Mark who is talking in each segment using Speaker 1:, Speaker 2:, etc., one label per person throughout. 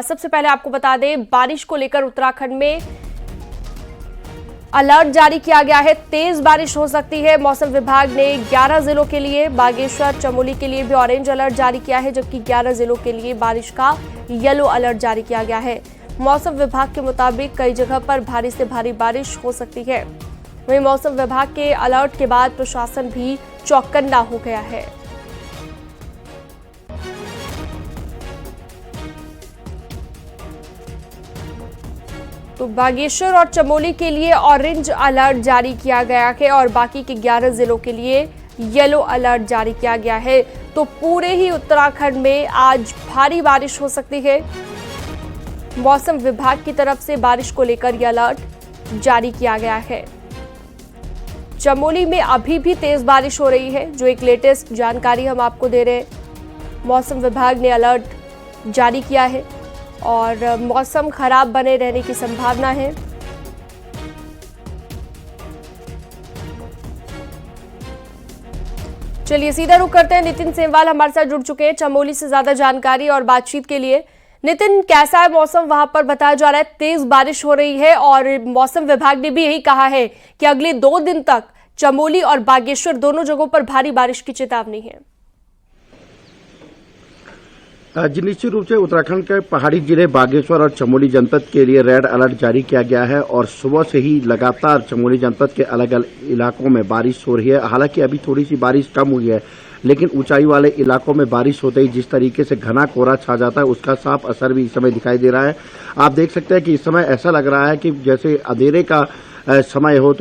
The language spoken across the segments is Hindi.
Speaker 1: सबसे पहले आपको बता दें, बारिश को लेकर उत्तराखंड में अलर्ट जारी किया गया है। तेज बारिश हो सकती है। मौसम विभाग ने 11 जिलों के लिए, बागेश्वर, चमोली के लिए भी ऑरेंज अलर्ट जारी किया है, जबकि 11 जिलों के लिए बारिश का येलो अलर्ट जारी किया गया है। मौसम विभाग के मुताबिक कई जगह पर भारी से भारी बारिश हो सकती है। वहीं मौसम विभाग के अलर्ट के बाद प्रशासन भी चौकन्ना हो गया है। तो बागेश्वर और चमोली के लिए ऑरेंज अलर्ट जारी किया गया है और बाकी के 11 जिलों के लिए येलो अलर्ट जारी किया गया है। तो पूरे ही उत्तराखंड में आज भारी बारिश हो सकती है। मौसम विभाग की तरफ से बारिश को लेकर यह अलर्ट जारी किया गया है। चमोली में अभी भी तेज बारिश हो रही है, जो एक लेटेस्ट जानकारी हम आपको दे रहे हैं। मौसम विभाग ने अलर्ट जारी किया है और मौसम खराब बने रहने की संभावना है। चलिए सीधा रुख करते हैं। नितिन सेमवाल हमारे साथ जुड़ चुके हैं चमोली से ज्यादा जानकारी और बातचीत के लिए। नितिन, कैसा है मौसम वहां पर? बताया जा रहा है तेज बारिश हो रही है और मौसम विभाग ने भी यही कहा है कि अगले 2 दिन तक चमोली और बागेश्वर दोनों जगहों पर भारी बारिश की चेतावनी है।
Speaker 2: जी, निश्चित रूप से उत्तराखंड के पहाड़ी जिले बागेश्वर और चमोली जनपद के लिए रेड अलर्ट जारी किया गया है और सुबह से ही लगातार चमोली जनपद के अलग अलग इलाकों में बारिश हो रही है। हालांकि अभी थोड़ी सी बारिश कम हुई है, लेकिन ऊंचाई वाले इलाकों में बारिश होते ही जिस तरीके से घना कोहरा छा जाता है, उसका साफ असर भी इस समय दिखाई दे रहा है। आप देख सकते हैं कि इस समय ऐसा लग रहा है कि जैसे अंधेरे का समय हो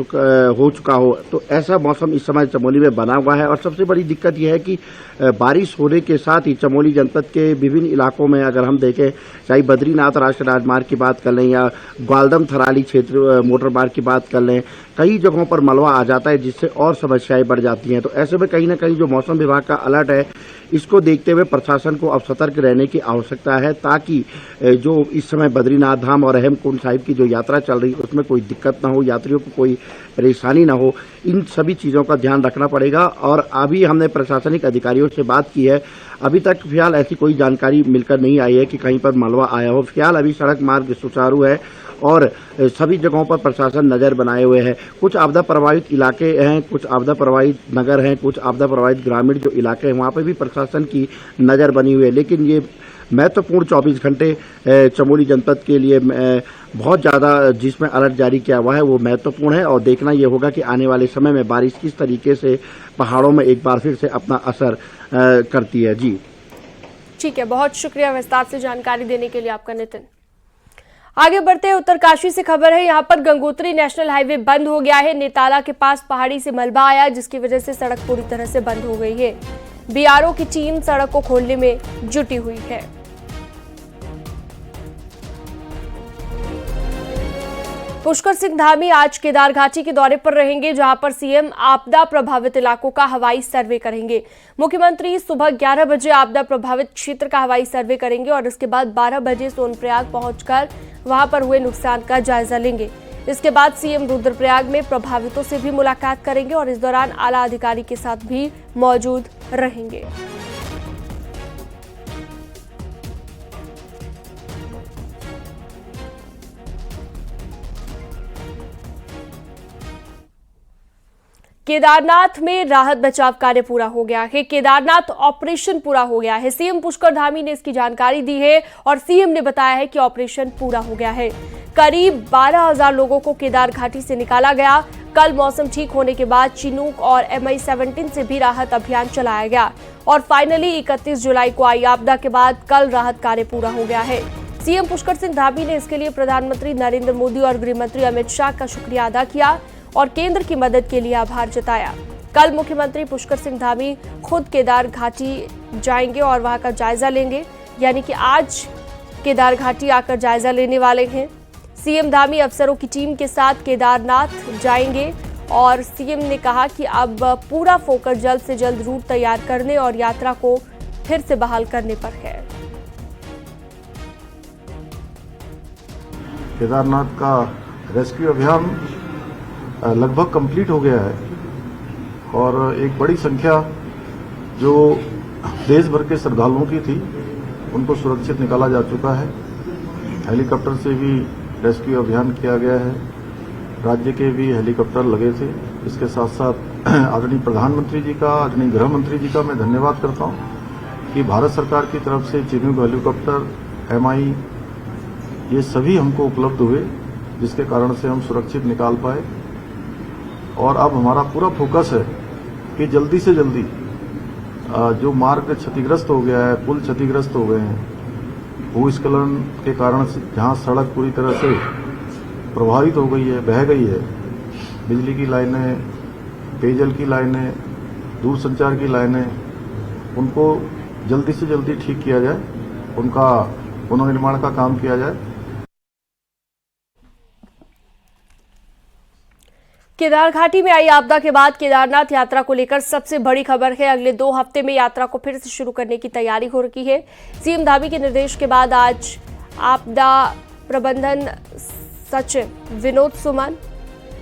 Speaker 2: चुका हो। तो ऐसा मौसम इस समय चमोली में बना हुआ है और सबसे बड़ी दिक्कत यह है कि बारिश होने के साथ ही चमोली जनपद के विभिन्न इलाकों में अगर हम देखें, चाहे बद्रीनाथ राष्ट्रीय राजमार्ग की बात कर लें या ग्वालदम थराली क्षेत्र मोटर मार्ग की बात कर लें, कई जगहों पर मलबा आ जाता है, जिससे और समस्याएं बढ़ जाती हैं। तो ऐसे में कहीं ना कहीं जो मौसम विभाग का अलर्ट है, इसको देखते हुए प्रशासन को अब सतर्क रहने की आवश्यकता है, ताकि जो इस समय बद्रीनाथ धाम और हेमकुंड साहिब की जो यात्रा चल रही है उसमें कोई दिक्कत ना हो, यात्रियों को कोई परेशानी ना हो। इन सभी चीज़ों का ध्यान रखना पड़ेगा। और अभी हमने प्रशासनिक अधिकारियों से बात की है, अभी तक फिलहाल ऐसी कोई जानकारी मिलकर नहीं आई है कि कहीं पर मलबा आया हो। फिलहाल अभी सड़क मार्ग सुचारू है और सभी जगहों पर प्रशासन नजर बनाए हुए है। कुछ आपदा प्रभावित इलाके हैं, कुछ आपदा प्रभावित नगर हैं, कुछ आपदा प्रभावित ग्रामीण जो इलाके हैं, वहाँ पर भी प्रशासन की नज़र बनी हुई है। लेकिन ये महत्वपूर्ण 24 घंटे चमोली जनपद के लिए बहुत ज़्यादा जिसमें अलर्ट जारी किया हुआ है वो महत्वपूर्ण है और देखना ये होगा कि आने वाले समय में बारिश किस तरीके से पहाड़ों में एक बार फिर से अपना असर करती है। जी
Speaker 1: ठीक है, बहुत शुक्रिया विस्तार से जानकारी देने के लिए आपका नितिन। आगे बढ़ते हैं, उत्तरकाशी से खबर है। यहाँ पर गंगोत्री नेशनल हाईवे बंद हो गया है। नेताला के पास पहाड़ी से मलबा आया, जिसकी वजह से सड़क पूरी तरह से बंद हो गई है। बीआरओ की टीम सड़क को खोलने में जुटी हुई है। पुष्कर सिंह धामी आज केदार घाटी के दौरे पर रहेंगे, जहां पर सीएम आपदा प्रभावित इलाकों का हवाई सर्वे करेंगे। मुख्यमंत्री सुबह 11 बजे आपदा प्रभावित क्षेत्र का हवाई सर्वे करेंगे और इसके बाद 12 बजे सोनप्रयाग पहुंचकर वहां पर हुए नुकसान का जायजा लेंगे। इसके बाद सीएम रुद्रप्रयाग में प्रभावितों से भी मुलाकात करेंगे और इस दौरान आला अधिकारी के साथ भी मौजूद रहेंगे। केदारनाथ में राहत बचाव कार्य पूरा हो गया है। केदारनाथ ऑपरेशन पूरा हो गया है। सीएम पुष्कर धामी ने इसकी जानकारी दी है और सीएम ने बताया है कि ऑपरेशन पूरा हो गया है। करीब 12,000 लोगों को केदार घाटी से निकाला गया। कल मौसम ठीक होने के बाद चिनूक और MI-17 से भी राहत अभियान चलाया गया और फाइनली 31 जुलाई को आई आपदा के बाद कल राहत कार्य पूरा हो गया है। सीएम पुष्कर सिंह धामी ने इसके लिए प्रधानमंत्री नरेंद्र मोदी और गृह मंत्री अमित शाह का शुक्रिया अदा किया और केंद्र की मदद के लिए आभार जताया। कल मुख्यमंत्री पुष्कर सिंह धामी खुद केदार घाटी जाएंगे और वहां का जायजा लेंगे, यानी कि आज केदार घाटी आकर जायजा लेने वाले हैं। सीएम धामी अफसरों की टीम के साथ केदारनाथ जाएंगे और सीएम ने कहा कि अब पूरा फोकस जल्द से जल्द रूट तैयार करने और यात्रा को फिर से बहाल करने पर है।
Speaker 3: केदारनाथ का रेस्क्यू अभियान लगभग कंप्लीट हो गया है और एक बड़ी संख्या जो देश भर के श्रद्धालुओं की थी उनको सुरक्षित निकाला जा चुका है। हेलीकॉप्टर से भी रेस्क्यू अभियान किया गया है। राज्य के भी हेलीकॉप्टर लगे थे। इसके साथ साथ आदरणीय प्रधानमंत्री जी का, आदरणीय गृह मंत्री जी का मैं धन्यवाद करता हूं कि भारत सरकार की तरफ से चिनूक हेलीकॉप्टर, MI, ये सभी हमको उपलब्ध हुए, जिसके कारण से हम सुरक्षित निकाल पाए। और अब हमारा पूरा फोकस है कि जल्दी से जल्दी जो मार्ग क्षतिग्रस्त हो गया है, पुल क्षतिग्रस्त हो गए हैं, भूस्खलन के कारण से जहां सड़क पूरी तरह से प्रभावित हो गई है, बह गई है, बिजली की लाइनें, पेयजल की लाइनें, दूरसंचार की लाइनें, उनको जल्दी से जल्दी ठीक किया जाए, उनका पुनर्निर्माण का काम किया जाए।
Speaker 1: केदार घाटी में आई आपदा के बाद केदारनाथ यात्रा को लेकर सबसे बड़ी खबर है। अगले 2 हफ्ते में यात्रा को फिर से शुरू करने की तैयारी हो रही है। सीएम धामी के निर्देश के बाद आज आपदा प्रबंधन सचिव विनोद सुमन,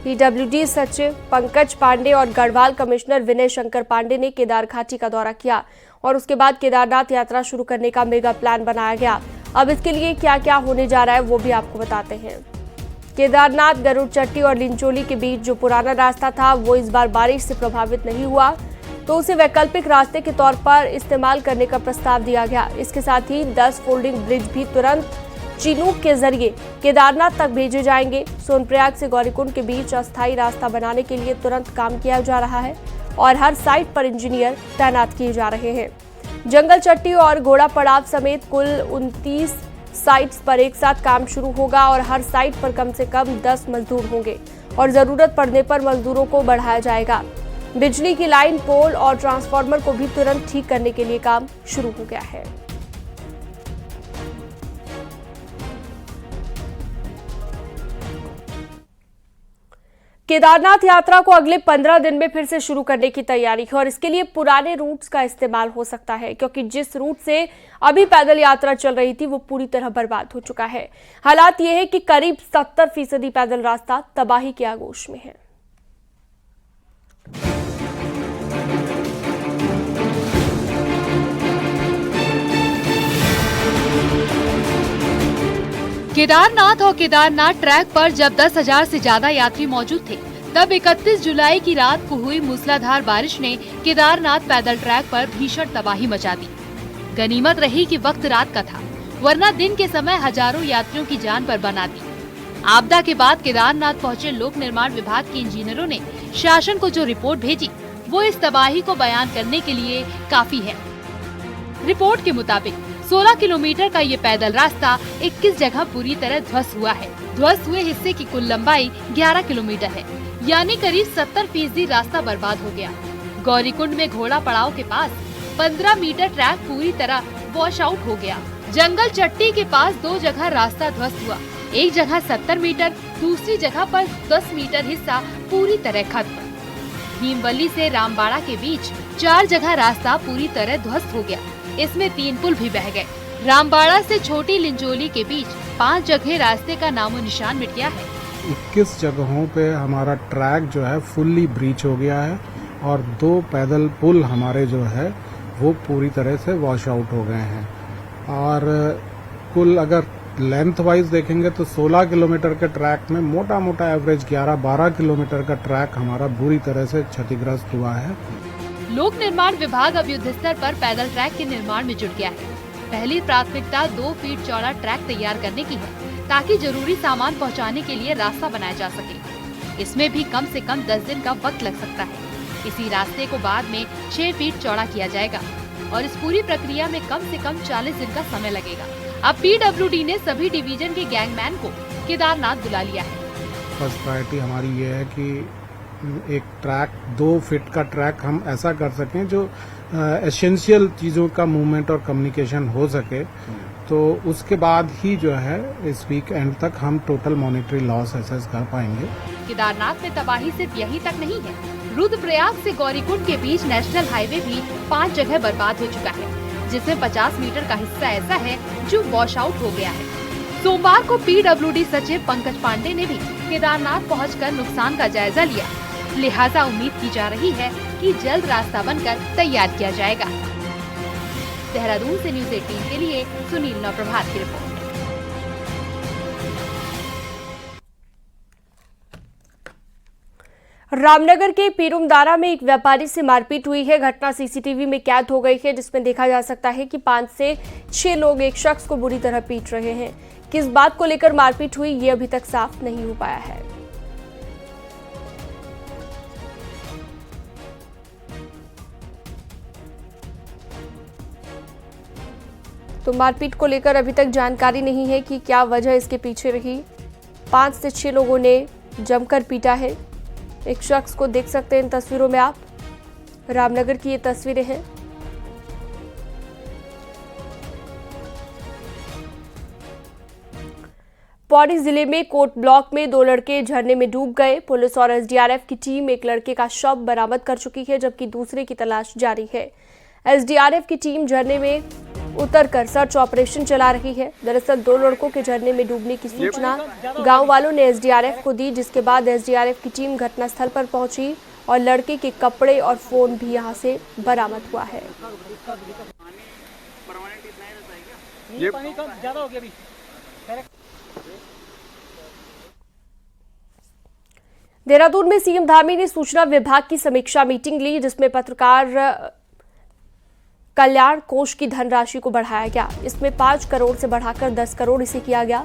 Speaker 1: PWD सचिव पंकज पांडे और गढ़वाल कमिश्नर विनय शंकर पांडे ने केदार घाटी का दौरा किया और उसके बाद केदारनाथ यात्रा शुरू करने का मेगा प्लान बनाया गया। अब इसके लिए क्या क्या होने जा रहा है वो भी आपको बताते हैं। केदारनाथ, गरुड़ चट्टी और लिंचोली के बीच जो पुराना रास्ता था वो इस बार बारिश से प्रभावित नहीं हुआ, तो उसे वैकल्पिक रास्ते के तौर पर इस्तेमाल करने का प्रस्ताव दिया गया। इसके साथ ही 10 फोल्डिंग ब्रिज भी तुरंत चिनूक के जरिए केदारनाथ तक भेजे जाएंगे। सोनप्रयाग से गौरीकुंड के बीच अस्थायी रास्ता बनाने के लिए तुरंत काम किया जा रहा है और हर साइट पर इंजीनियर तैनात किए जा रहे हैं। जंगल चट्टी और घोड़ा पड़ाव समेत कुल 29 साइट्स पर एक साथ काम शुरू होगा और हर साइट पर कम से कम 10 मजदूर होंगे और जरूरत पड़ने पर मजदूरों को बढ़ाया जाएगा। बिजली की लाइन, पोल और ट्रांसफार्मर को भी तुरंत ठीक करने के लिए काम शुरू हो गया है। केदारनाथ यात्रा को अगले 15 दिन में फिर से शुरू करने की तैयारी है और इसके लिए पुराने रूट्स का इस्तेमाल हो सकता है, क्योंकि जिस रूट से अभी पैदल यात्रा चल रही थी वो पूरी तरह बर्बाद हो चुका है। हालात ये है कि करीब 70% पैदल रास्ता तबाही के आगोश में है।
Speaker 4: केदारनाथ और केदारनाथ ट्रैक पर जब 10,000 से ज्यादा यात्री मौजूद थे, तब 31 जुलाई की रात को हुई मूसलाधार बारिश ने केदारनाथ पैदल ट्रैक पर भीषण तबाही मचा दी। गनीमत रही कि वक्त रात का था, वरना दिन के समय हजारों यात्रियों की जान पर बना दी। आपदा के बाद केदारनाथ पहुंचे लोक निर्माण विभाग के इंजीनियरों ने शासन को जो रिपोर्ट भेजी वो इस तबाही को बयान करने के लिए काफी है। रिपोर्ट के मुताबिक 16 किलोमीटर का ये पैदल रास्ता 21 जगह पूरी तरह ध्वस्त हुआ है। ध्वस्त हुए हिस्से की कुल लंबाई 11 किलोमीटर है, यानी करीब 70% रास्ता बर्बाद हो गया। गौरीकुंड में घोड़ा पड़ाव के पास 15 मीटर ट्रैक पूरी तरह वॉश आउट हो गया। जंगल चट्टी के पास 2 जगह रास्ता ध्वस्त हुआ, एक जगह 70 मीटर, दूसरी जगह पर 10 मीटर हिस्सा पूरी तरह खत्म। भीमवली से रामबाड़ा के बीच 4 जगह रास्ता पूरी तरह ध्वस्त हो गया, इसमें 3 पुल भी बह गए। रामबाड़ा से छोटी लिंचोली के बीच 5 जगह रास्ते का नामो निशान मिट गया है।
Speaker 5: 21 जगहों पे हमारा ट्रैक जो है फुल्ली ब्रीच हो गया है और 2 पैदल पुल हमारे जो है वो पूरी तरह से वॉश आउट हो गए हैं। और कुल अगर लेंथ वाइज देखेंगे तो 16 किलोमीटर के ट्रैक में मोटा मोटा एवरेज 11-12 किलोमीटर का ट्रैक हमारा बुरी तरह से क्षतिग्रस्त हुआ है।
Speaker 4: लोक निर्माण विभाग अब युद्ध स्तर पर पैदल ट्रैक के निर्माण में जुट गया है। पहली प्राथमिकता 2 फीट चौड़ा ट्रैक तैयार करने की है, ताकि जरूरी सामान पहुंचाने के लिए रास्ता बनाया जा सके। इसमें भी कम से कम 10 दिन का वक्त लग सकता है। इसी रास्ते को बाद में 6 फीट चौड़ा किया जाएगा और इस पूरी प्रक्रिया में कम से कम 40 दिन का समय लगेगा। अब PWD ने सभी डिवीजन के गैंगमैन को केदारनाथ बुला लिया है।
Speaker 5: फर्स्ट प्रायोरिटी हमारी ये है कि एक ट्रैक 2 फीट का ट्रैक हम ऐसा कर सकें जो एसेंशियल चीज़ों का मूवमेंट और कम्युनिकेशन हो सके, तो उसके बाद ही जो है इस वीक एंड तक हम टोटल मॉनेटरी लॉस असेस कर पाएंगे।
Speaker 4: केदारनाथ में तबाही सिर्फ यही तक नहीं है। रुद्रप्रयाग से गौरीकुंड के बीच नेशनल हाईवे भी 5 जगह बर्बाद हो चुका है, जिसमें 50 मीटर का हिस्सा ऐसा है जो वॉश आउट हो गया है। सोमवार को PWD सचिव पंकज पांडे ने भी केदारनाथ पहुंचकर नुकसान का जायजा लिया। लिहाजा उम्मीद की जा रही है कि जल्द रास्ता बनकर तैयार किया जाएगा। देहरादून से न्यूज़ 18 के लिए सुनील नवप्रभात की रिपोर्ट।
Speaker 1: रामनगर के पीरुमदारा में एक व्यापारी से मारपीट हुई है। घटना सीसीटीवी में कैद हो गई है, जिसमें देखा जा सकता है कि 5 से 6 लोग एक शख्स को बुरी तरह पीट रहे हैं। किस बात को लेकर मारपीट हुई, ये अभी तक साफ नहीं हो पाया है। तो मारपीट को लेकर अभी तक जानकारी नहीं है कि क्या वजह इसके पीछे रही। 5 से 6 लोगों ने जमकर पीटा है। एक शख्स को देख सकते हैं इन तस्वीरों में आप। रामनगर की ये तस्वीरें हैं। पौड़ी जिले में कोट ब्लॉक में 2 लड़के झरने में डूब गए। पुलिस और एसडीआरएफ की टीम एक लड़के का शव बरामद कर चुकी है, जबकि दूसरे की तलाश जारी है। एसडीआरएफ की टीम झरने में उतरकर सर्च ऑपरेशन चला रही है। दरअसल 2 लड़कों के झरने में डूबने की सूचना गांव वालों ने एसडीआरएफ को दी, जिसके बाद एसडीआरएफ की टीम घटनास्थल पर पहुंची और लड़के के कपड़े और फोन भी यहां से बरामद हुआ है।
Speaker 6: ये पानी कम ज्यादा हो गया अभी।
Speaker 1: देहरादून में सीएम धामी ने सूचना विभाग की समीक्षा मीटिंग ली, जिसमें पत्रकार कल्याण कोष की धनराशि को बढ़ाया गया। इसमें 5 करोड़ से बढ़ाकर 10 करोड़ इसे किया गया।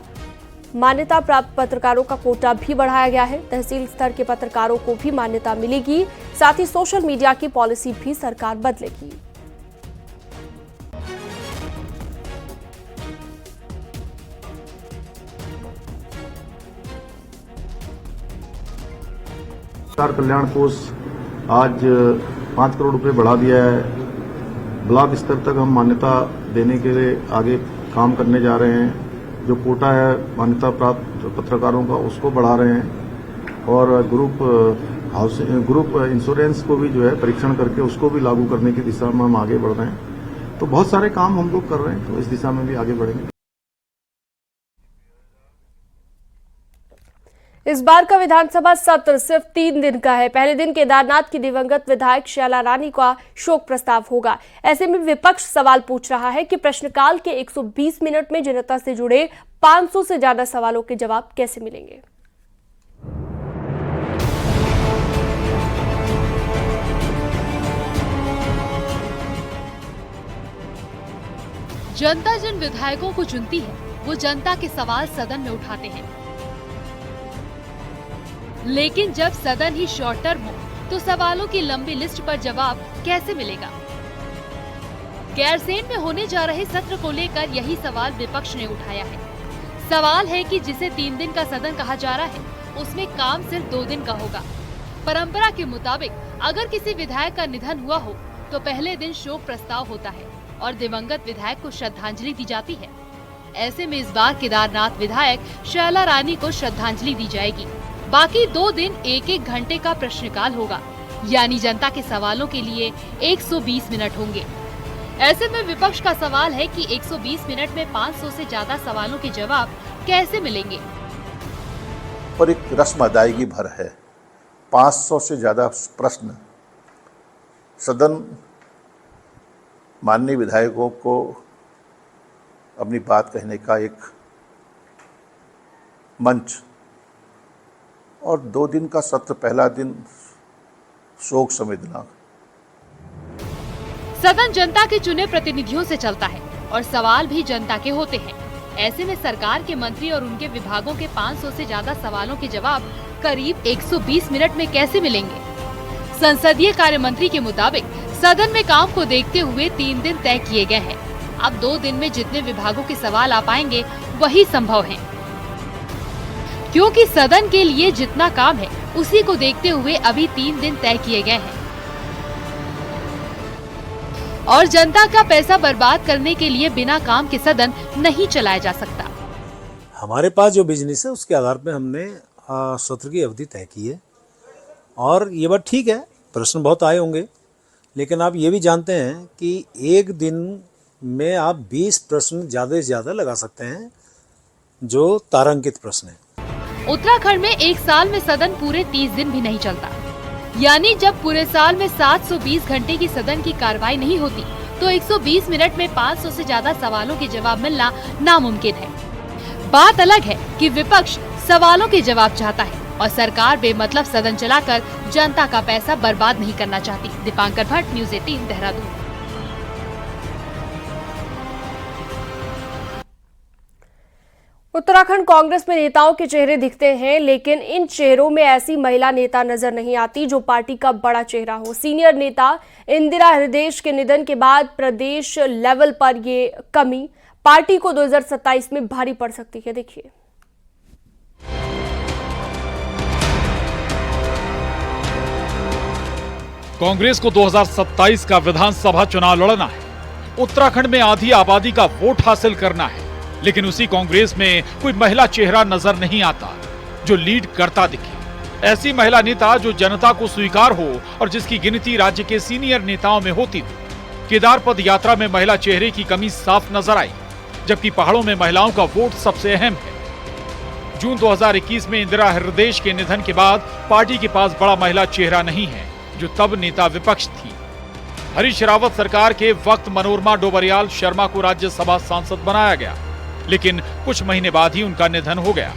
Speaker 1: मान्यता प्राप्त पत्रकारों का कोटा भी बढ़ाया गया है। तहसील स्तर के पत्रकारों को भी मान्यता मिलेगी। साथ ही सोशल मीडिया की पॉलिसी भी सरकार बदलेगी।
Speaker 3: पत्रकार कल्याण कोष आज 5 करोड़ रुपए बढ़ा दिया है। ब्लॉक स्तर तक हम मान्यता देने के लिए आगे काम करने जा रहे हैं। जो कोटा है मान्यता प्राप्त पत्रकारों का, उसको बढ़ा रहे हैं और ग्रुप इंश्योरेंस को भी जो है परीक्षण करके उसको भी लागू करने की दिशा में हम आगे बढ़ रहे हैं। तो बहुत सारे काम हम लोग कर रहे हैं, तो इस दिशा में भी आगे बढ़ेंगे।
Speaker 1: इस बार का विधानसभा सत्र सिर्फ 3 दिन का है। पहले दिन केदारनाथ की दिवंगत विधायक शैला रानी का शोक प्रस्ताव होगा। ऐसे में विपक्ष सवाल पूछ रहा है कि प्रश्नकाल के 120 मिनट में जनता से जुड़े 500 से ज्यादा सवालों के जवाब कैसे मिलेंगे।
Speaker 4: जनता जिन विधायकों को चुनती है, वो जनता के सवाल सदन में उठाते हैं। लेकिन जब सदन ही शॉर्ट टर्म हो, तो सवालों की लंबी लिस्ट पर जवाब कैसे मिलेगा। गैरसैंण में होने जा रहे सत्र को लेकर यही सवाल विपक्ष ने उठाया है। सवाल है कि जिसे 3 दिन का सदन कहा जा रहा है, उसमें काम सिर्फ 2 दिन का होगा। परंपरा के मुताबिक अगर किसी विधायक का निधन हुआ हो, तो पहले दिन शोक प्रस्ताव होता है और दिवंगत विधायक को श्रद्धांजलि दी जाती है। ऐसे में इस बार केदारनाथ विधायक शैला रानी को श्रद्धांजलि दी जाएगी। बाकी 2 दिन 1-1 घंटे का प्रश्नकाल होगा, यानी जनता के सवालों के लिए 120 मिनट होंगे। ऐसे में विपक्ष का सवाल है कि 120 मिनट में 500 से ज्यादा सवालों के जवाब कैसे मिलेंगे।
Speaker 7: पर एक रस्म अदायगी भर है। 500 से ज्यादा प्रश्न सदन माननीय विधायकों को अपनी बात कहने का एक मंच, और 2 दिन का सत्र, पहला दिन शोक संवेदना।
Speaker 4: सदन जनता के चुने प्रतिनिधियों से चलता है और सवाल भी जनता के होते हैं। ऐसे में सरकार के मंत्री और उनके विभागों के 500 से ज्यादा सवालों के जवाब करीब 120 मिनट में कैसे मिलेंगे। संसदीय कार्य मंत्री के मुताबिक सदन में काम को देखते हुए 3 दिन तय किए गए हैं। अब 2 दिन में जितने विभागों के सवाल आ पाएंगे वही संभव है, क्योंकि सदन के लिए जितना काम है उसी को देखते हुए अभी 3 दिन तय किए गए हैं और जनता का पैसा बर्बाद करने के लिए बिना काम के सदन नहीं चलाया जा सकता।
Speaker 8: हमारे पास जो बिजनेस है उसके आधार पर हमने सत्र की अवधि तय की है और ये बात ठीक है, प्रश्न बहुत आए होंगे, लेकिन आप ये भी जानते हैं कि एक दिन में आप 20 प्रश्न ज्यादा से ज्यादा लगा सकते हैं जो तारांकित प्रश्न है।
Speaker 4: उत्तराखंड में एक साल में सदन पूरे 30 दिन भी नहीं चलता, यानी जब पूरे साल में 720 घंटे की सदन की कार्रवाई नहीं होती, तो 120 मिनट में 500 से ज्यादा सवालों के जवाब मिलना नामुमकिन है। बात अलग है कि विपक्ष सवालों के जवाब चाहता है और सरकार बेमतलब सदन चलाकर जनता का पैसा बर्बाद नहीं करना चाहती। दीपांकर भट्ट, न्यूज़ 18 देहरादून।
Speaker 1: उत्तराखंड कांग्रेस में नेताओं के चेहरे दिखते हैं, लेकिन इन चेहरों में ऐसी महिला नेता नजर नहीं आती जो पार्टी का बड़ा चेहरा हो। सीनियर नेता इंदिरा हृदयेश के निधन के बाद प्रदेश लेवल पर ये कमी पार्टी को 2027 में भारी पड़ सकती है। देखिए,
Speaker 9: कांग्रेस को 2027 का विधानसभा चुनाव लड़ना है। उत्तराखंड में आधी आबादी का वोट हासिल करना है, लेकिन उसी कांग्रेस में कोई महिला चेहरा नजर नहीं आता जो लीड करता दिखे। ऐसी महिला नेता जो जनता को स्वीकार हो और जिसकी गिनती राज्य के सीनियर नेताओं में होती थी। केदार पद यात्रा में महिला चेहरे की कमी साफ नजर आई, जबकि पहाड़ों में महिलाओं का वोट सबसे अहम है। जून 2021 में इंदिरा हृदयेश के निधन के बाद पार्टी के पास बड़ा महिला चेहरा नहीं है, जो तब नेता विपक्ष थी। हरीश रावत सरकार के वक्त मनोरमा डोबरियाल शर्मा को राज्यसभा सांसद बनाया गया, लेकिन कुछ महीने बाद ही उनका निधन हो गया।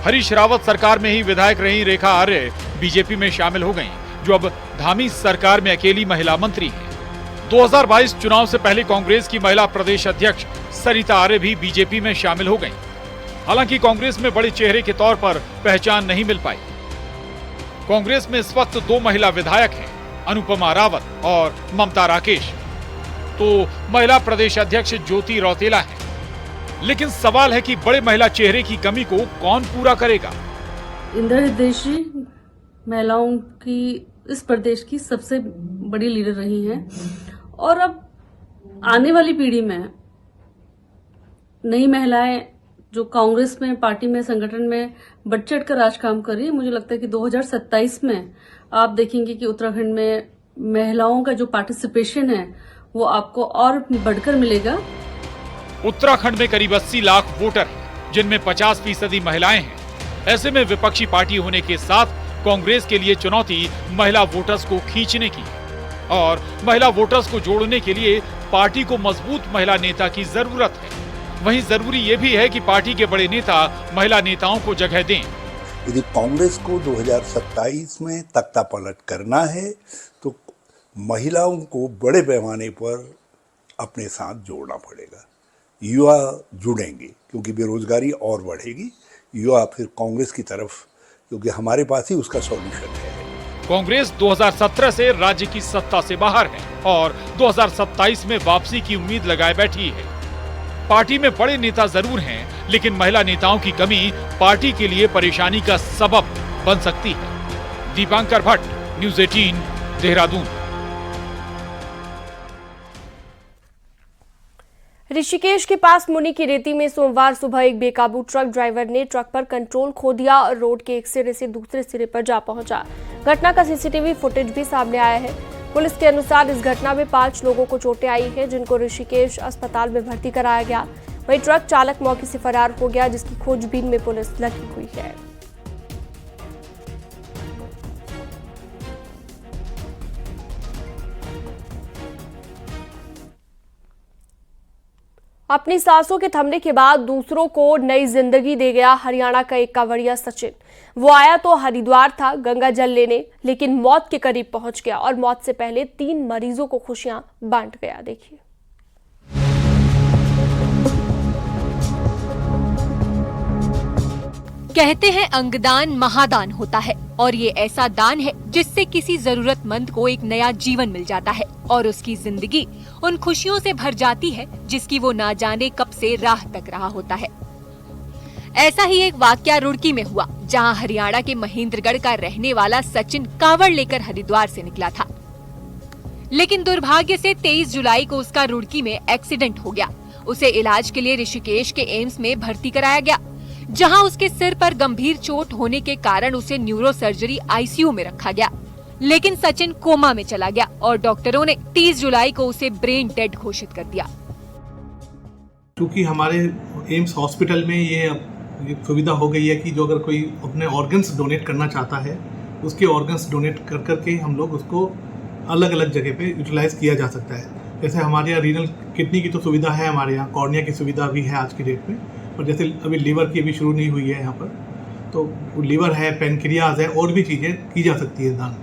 Speaker 9: हरीश रावत सरकार में ही विधायक रही रेखा आर्य बीजेपी में शामिल हो गईं, जो अब धामी सरकार में अकेली महिला मंत्री हैं। 2022 चुनाव से पहले कांग्रेस की महिला प्रदेश अध्यक्ष सरिता आर्य भी बीजेपी में शामिल हो गईं। हालांकि कांग्रेस में बड़े चेहरे के तौर पर पहचान नहीं मिल पाई। कांग्रेस में इस वक्त 2 महिला विधायक हैं, अनुपमा रावत और ममता राकेश। तो महिला प्रदेश अध्यक्ष ज्योति रौतेला है। लेकिन सवाल है कि बड़े महिला चेहरे की कमी को कौन पूरा करेगा।
Speaker 10: इंदिरा हृदयेश जी महिलाओं की इस प्रदेश की सबसे बड़ी लीडर रही हैं और अब आने वाली पीढ़ी में नई महिलाएं जो कांग्रेस में, पार्टी में, संगठन में बढ़ चढ़ कर आज काम कर रही है। मुझे लगता है कि 2027 में आप देखेंगे कि उत्तराखंड में महिलाओं का जो पार्टिसिपेशन है वो आपको और बढ़कर मिलेगा।
Speaker 9: उत्तराखंड में करीब 80 लाख वोटर हैं, जिनमें 50% महिलाएं हैं। ऐसे में विपक्षी पार्टी होने के साथ कांग्रेस के लिए चुनौती महिला वोटर्स को खींचने की है और महिला वोटर्स को जोड़ने के लिए पार्टी को मजबूत महिला नेता की जरूरत है। वहीं जरूरी ये भी है कि पार्टी के बड़े नेता महिला नेताओं को जगह दें।
Speaker 11: यदि कांग्रेस को 2027 में तख्ता पलट करना है तो महिलाओं को बड़े पैमाने पर अपने साथ जोड़ना पड़ेगा। युवा जुड़ेंगे क्योंकि बेरोजगारी और बढ़ेगी। युवा फिर कांग्रेस की तरफ, क्योंकि हमारे पास ही उसका सॉल्यूशन है।
Speaker 9: कांग्रेस 2017 से राज्य की सत्ता से बाहर है और 2027 में वापसी की उम्मीद लगाए बैठी है। पार्टी में बड़े नेता जरूर हैं, लेकिन महिला नेताओं की कमी पार्टी के लिए परेशानी का सबब बन सकती है। दीपांकर भट्ट, न्यूज़ 18 देहरादून।
Speaker 1: ऋषिकेश के पास मुनि की रेती में सोमवार सुबह एक बेकाबू ट्रक ड्राइवर ने ट्रक पर कंट्रोल खो दिया और रोड के एक सिरे से दूसरे सिरे पर जा पहुंचा। घटना का सीसीटीवी फुटेज भी सामने आया है। पुलिस के अनुसार इस घटना में 5 लोगों को चोटें आई हैं, जिनको ऋषिकेश अस्पताल में भर्ती कराया गया। वहीं ट्रक चालक मौके से फरार हो गया, जिसकी खोजबीन में पुलिस लगी हुई है। अपनी सांसों के थमने के बाद दूसरों को नई जिंदगी दे गया हरियाणा का एक कांवड़िया सचिन। वो आया तो हरिद्वार था गंगा जल लेने, लेकिन मौत के करीब पहुंच गया और मौत से पहले 3 मरीजों को खुशियां बांट गया। देखिए,
Speaker 4: कहते हैं अंगदान महादान होता है और ये ऐसा दान है जिससे किसी जरूरतमंद को एक नया जीवन मिल जाता है और उसकी जिंदगी उन खुशियों से भर जाती है जिसकी वो ना जाने कब से राह तक रहा होता है। ऐसा ही एक वाकया रुड़की में हुआ, जहां हरियाणा के महेंद्रगढ़ का रहने वाला सचिन कावड़ लेकर हरिद्वार से निकला था, लेकिन दुर्भाग्य से 23 जुलाई को उसका रुड़की में एक्सीडेंट हो गया। उसे इलाज के लिए ऋषिकेश के एम्स में भर्ती कराया गया, जहां उसके सिर पर गंभीर चोट होने के कारण उसे न्यूरो सर्जरी आईसीयू में रखा गया। लेकिन सचिन कोमा में चला गया और डॉक्टरों ने 30 जुलाई को उसे ब्रेन डेड घोषित कर दिया।
Speaker 12: क्योंकि हमारे एम्स हॉस्पिटल में ये सुविधा हो गई है कि जो अगर कोई अपने ऑर्गन्स डोनेट करना चाहता है, उसके ऑर्गन्स डोनेट कर करके हम लोग उसको अलग अलग जगह पे यूटिलाइज किया जा सकता है। जैसे हमारे यहाँ रीनल किडनी की तो सुविधा है, हमारे यहाँ कॉर्निया की सुविधा भी है आज की डेट में, और जैसे अभी लीवर की अभी शुरू नहीं हुई है यहाँ पर, तो लीवर है, पेनक्रियाज है, और भी चीज़ें की जा सकती है दान।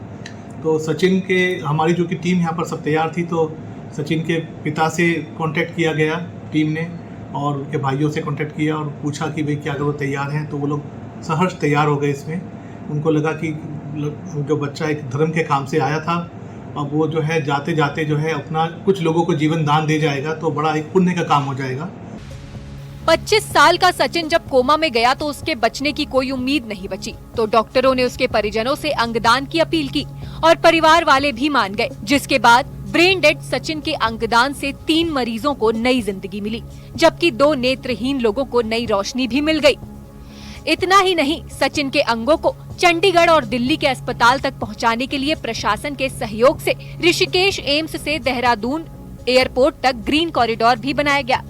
Speaker 12: तो सचिन के हमारी जो कि टीम यहाँ पर सब तैयार थी, तो सचिन के पिता से कांटेक्ट किया गया टीम ने और उनके भाइयों से कांटेक्ट किया और पूछा कि भाई क्या अगर वो तैयार हैं, तो वो लोग सहर्ष तैयार हो गए इसमें। उनको लगा कि जो बच्चा एक धर्म के काम से आया था, अब वो जो है जाते जाते जो है अपना कुछ लोगों को जीवन दान दे जाएगा, तो बड़ा एक पुण्य का काम हो जाएगा।
Speaker 4: 25 साल का सचिन जब कोमा में गया तो उसके बचने की कोई उम्मीद नहीं बची, तो डॉक्टरों ने उसके परिजनों से अंगदान की अपील की और परिवार वाले भी मान गए, जिसके बाद ब्रेन डेड सचिन के अंगदान से 3 मरीजों को नई जिंदगी मिली, जबकि 2 नेत्रहीन लोगों को नई रोशनी भी मिल गई। इतना ही नहीं, सचिन के अंगों को चंडीगढ़ और दिल्ली के अस्पताल तक पहुंचाने के लिए प्रशासन के सहयोग से ऋषिकेश एम्स से देहरादून एयरपोर्ट तक ग्रीन कॉरिडोर भी बनाया गया।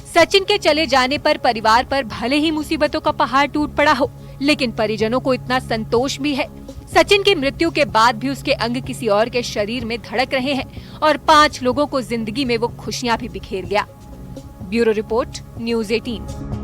Speaker 4: सचिन के चले जाने पर परिवार पर भले ही मुसीबतों का पहाड़ टूट पड़ा हो, लेकिन परिजनों को इतना संतोष भी है, सचिन की मृत्यु के बाद भी उसके अंग किसी और के शरीर में धड़क रहे हैं और 5 लोगों को जिंदगी में वो खुशियां भी बिखेर गया। Bureau report, news 18।